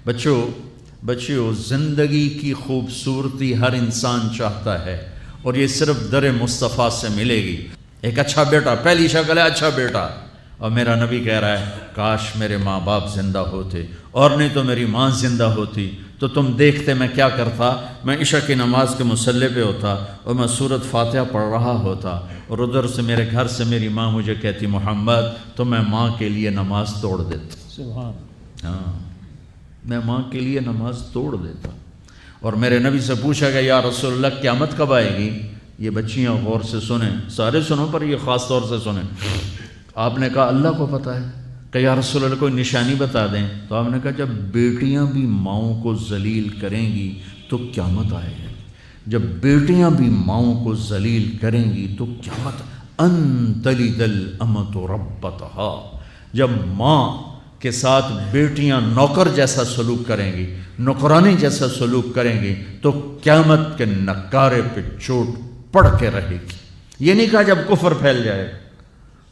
بچوں زندگی کی خوبصورتی ہر انسان چاہتا ہے، اور یہ صرف در مصطفیٰ سے ملے گی۔ ایک اچھا بیٹا، پہلی شکل ہے اچھا بیٹا، اور میرا نبی کہہ رہا ہے کاش میرے ماں باپ زندہ ہوتے، اور نہیں تو میری ماں زندہ ہوتی تو تم دیکھتے میں کیا کرتا۔ میں عشاء کی نماز کے مصلی پہ ہوتا اور میں سورۃ فاتحہ پڑھ رہا ہوتا، اور ادھر سے میرے گھر سے میری ماں مجھے کہتی محمد، تو میں ماں کے لیے نماز توڑ دیتا۔ سبحان۔ ہاں، میں ماں کے لیے نماز توڑ دیتا۔ اور میرے نبی سے پوچھا گیا یا رسول اللہ قیامت کب آئے گی؟ یہ بچیاں غور سے سنیں، سارے سنو پر یہ خاص طور سے سنیں۔ آپ نے کہا اللہ کو پتہ ہے، کہ یا رسول اللہ کوئی نشانی بتا دیں۔ تو آپ نے کہا جب بیٹیاں بھی ماؤں کو ذلیل کریں گی تو قیامت آئے گی۔ جب بیٹیاں بھی ماؤں کو ذلیل کریں گی تو قیامت، ان تلد الامۃ ربتہا، جب ماں کے ساتھ بیٹیاں نوکر جیسا سلوک کریں گی، نوکرانی جیسا سلوک کریں گی تو قیامت کے نکارے پہ چوٹ پڑ کے رہے گی۔ یہ نہیں کہا جب کفر پھیل جائے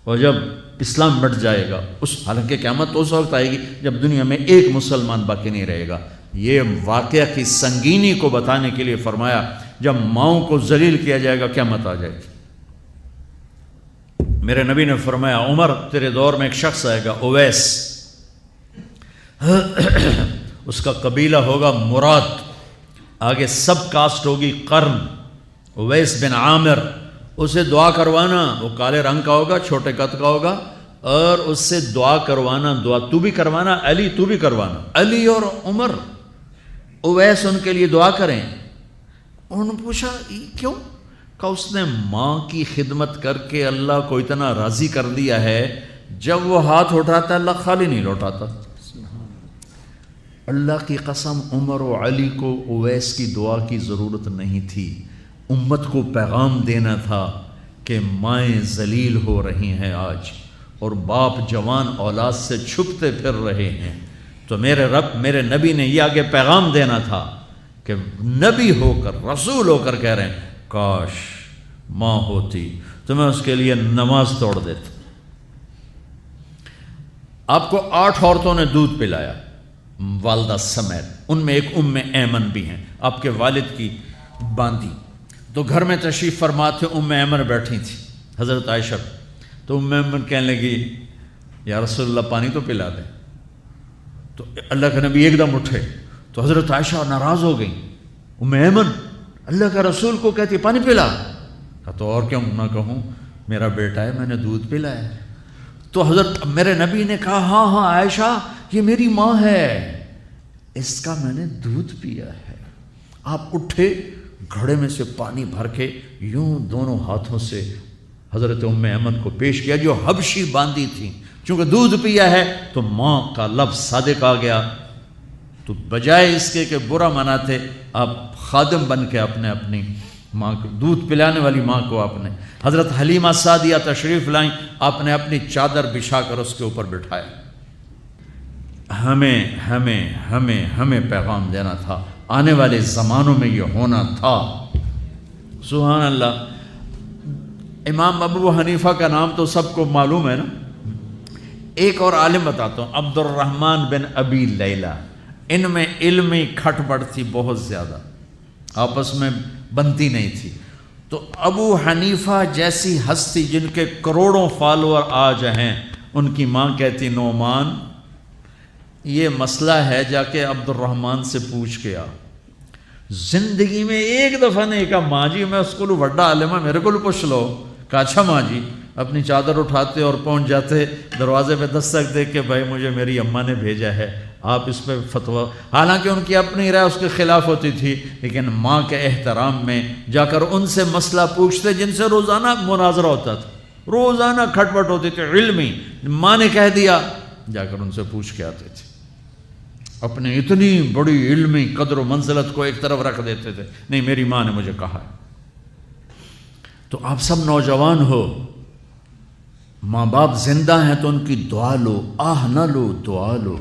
اور جب اسلام مٹ جائے گا، حالانکہ قیامت اس وقت آئے گی جب دنیا میں ایک مسلمان باقی نہیں رہے گا۔ یہ واقعہ کی سنگینی کو بتانے کے لیے فرمایا جب ماؤں کو ذلیل کیا جائے گا قیامت آ جائے گی۔ میرے نبی نے فرمایا عمر تیرے دور میں ایک شخص آئے گا اویس، اس کا قبیلہ ہوگا مراد، آگے سب کاسٹ ہوگی قرن، اویس بن عامر، اسے دعا کروانا، وہ کالے رنگ کا ہوگا، چھوٹے قد کا ہوگا، اور اس سے دعا کروانا، دعا تو بھی کروانا، علی تو بھی کروانا، علی اور عمر اویس ان کے لیے دعا کریں۔ انہوں نے پوچھا کیوں؟ کہ اس نے ماں کی خدمت کر کے اللہ کو اتنا راضی کر دیا ہے، جب وہ ہاتھ اٹھاتا اللہ خالی نہیں لوٹاتا۔ اللہ کی قسم عمر و علی کو اویس کی دعا کی ضرورت نہیں تھی، امت کو پیغام دینا تھا کہ مائیں ذلیل ہو رہی ہیں آج، اور باپ جوان اولاد سے چھپتے پھر رہے ہیں، تو میرے رب میرے نبی نے یہ آگے پیغام دینا تھا کہ نبی ہو کر رسول ہو کر کہہ رہے ہیں کاش ماں ہوتی تو میں اس کے لیے نماز توڑ دیتا۔ آپ کو 8 عورتوں نے دودھ پلایا والدہ سمیت، ان میں ایک ایمن بھی ہیں، آپ کے والد کی باندی۔ تو گھر میں تشریف فرما تھے، ایمن بیٹھی تھی حضرت عائشہ، تو ایمن کہنے لگی یا رسول اللہ پانی تو پلا دیں۔ تو اللہ کے نبی ایک دم اٹھے تو حضرت عائشہ ناراض ہو گئی، ایمن اللہ کا رسول کو کہتی پانی پلا، تو اور کیوں نہ کہوں، میرا بیٹا ہے، میں نے دودھ پلایا ہے۔ تو حضرت میرے نبی نے کہا ہاں عائشہ یہ میری ماں ہے، اس کا میں نے دودھ پیا ہے۔ آپ اٹھے، گھڑے میں سے پانی بھر کے یوں دونوں ہاتھوں سے حضرت ایمن کو پیش کیا جو حبشی باندی تھی، چونکہ دودھ پیا ہے تو ماں کا لفظ صادق آ گیا، تو بجائے اس کے کہ برا مناتے آپ خادم بن کے اپنی ماں کو دودھ پلانے والی ماں کو آپ نے، حضرت حلیمہ سعدیہ تشریف لائیں، آپ نے اپنی چادر بچھا کر اس کے اوپر بٹھایا۔ ہمیں پیغام دینا تھا، آنے والے زمانوں میں یہ ہونا تھا۔ سبحان اللہ۔ امام ابو حنیفہ کا نام تو سب کو معلوم ہے نا، ایک اور عالم بتاتا ہوں، عبد الرحمن بن ابی لیلہ، ان میں علمی کھٹ پٹ تھی بہت زیادہ، آپس میں بنتی نہیں تھی۔ تو ابو حنیفہ جیسی ہستی جن کے کروڑوں فالوور آج ہیں، ان کی ماں کہتی نعمان یہ مسئلہ ہے، جا کے عبد الرحمن سے پوچھ کے آ۔ زندگی میں ایک دفعہ نہیں کہا ماں جی میں اس کو بڑا عالم ہے میرے کو پوچھ لو، کہا اچھا ماں جی، اپنی چادر اٹھاتے اور پہنچ جاتے دروازے پہ دستک دے کے بھائی مجھے میری اماں نے بھیجا ہے، آپ اس پہ فتویٰ، حالانکہ ان کی اپنی رائے اس کے خلاف ہوتی تھی، لیکن ماں کے احترام میں جا کر ان سے مسئلہ پوچھتے جن سے روزانہ مناظرہ ہوتا تھا، روزانہ کھٹ پٹ ہوتی تھی علمی، ماں نے کہہ دیا جا کر ان سے پوچھ کے آتے تھے، اپنی اتنی بڑی علمی قدر و منزلت کو ایک طرف رکھ دیتے تھے، نہیں میری ماں نے مجھے کہا ہے۔ تو آپ سب نوجوان ہو، ماں باپ زندہ ہیں تو ان کی دعا لو، آہ نہ لو، دعا لو۔